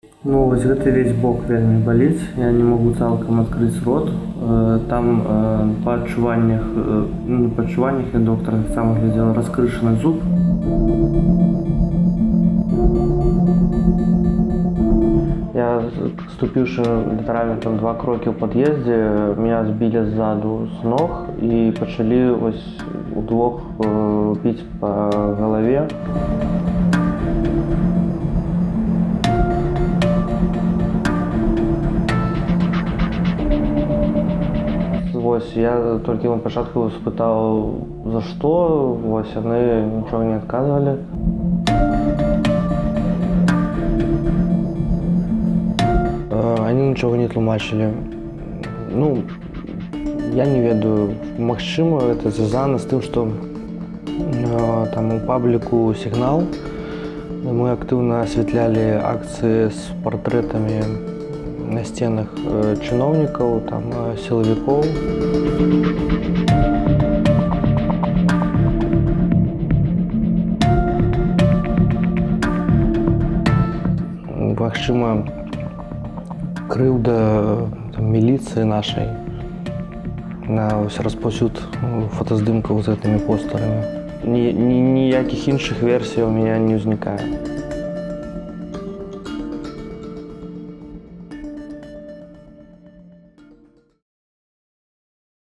Ну, вось гэты весь бок вельмі баліць, я не магу цалкам адкрыць рот. Там па адчуваннях я доктара таксама глядзела раскрышаны зуб. Я, ступіўшы літаральна там 2 крокі ў пад'ездзе, меня збілі ззаду з ног і пачалі вось удвох біць па галаве. Вось, я толькі на пачатку спытаў, за што, вось яны нічога не адказвалі. Они нічога не тлумачылі. Ну, я не ведаю, магчыма, это звязана з тым, што там у пабліку «Сігнал» мы актыўна асвятлялі акцыі з партрэтамі на сценах чыноўнікаў, там сілавікоў. Магчыма, крыўда міліцыі нашай на распаўсюд фотаздымкаў з гэтымі постарамі. Ніякіх іншых версій у мяне не ўзнікае.